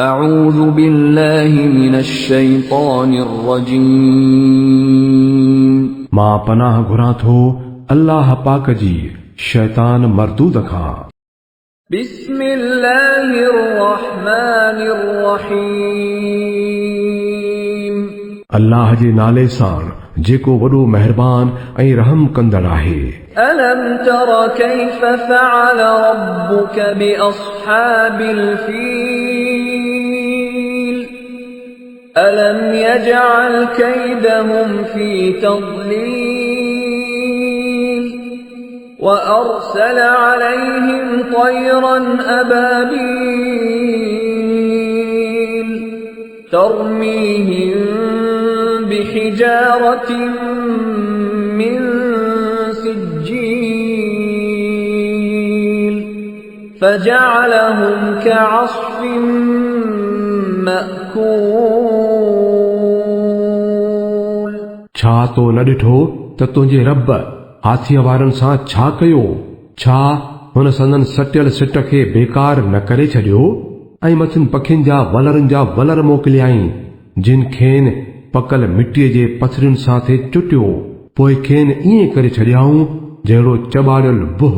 अऊज़ु बिल्लाहि मिनश शैतानिर रजीम। मां पनाह घुरां थो अल्लाह पाक जी शैतान मरदूद खां। बिस्मिल्लाहिर रहमानिर रहीम। अल्लाह जे नाले सां जेको वॾो मेहरबान ऐं रहम कंदड़ आहे। अलम तर कैफ फअल रब्बुक बिअस्हाबिल फील अलम यजअल कैदहुम फी तضलील वअरसल अलैहिम तयरन अबाबील तरमीहिम बिहिजारतिन मिन सिज्जील फजअलहुम कअस्फिन मअकूल। छा तो न ॾिठो त तुंहिंजे रब हाथीअ वारनि सां छा कयो? छा हुन संदन सटियल सिट खे बेकार न करे छॾियो ऐं मथियुनि पखियुनि जा वलर मोकिलियाई जिन खेनि पकल मिटीअ जे पथरियुनि सां थे चुटियो पोइ खेनि ईअं करे छॾियाऊं जहिड़ो चॿाड़ियल बुह।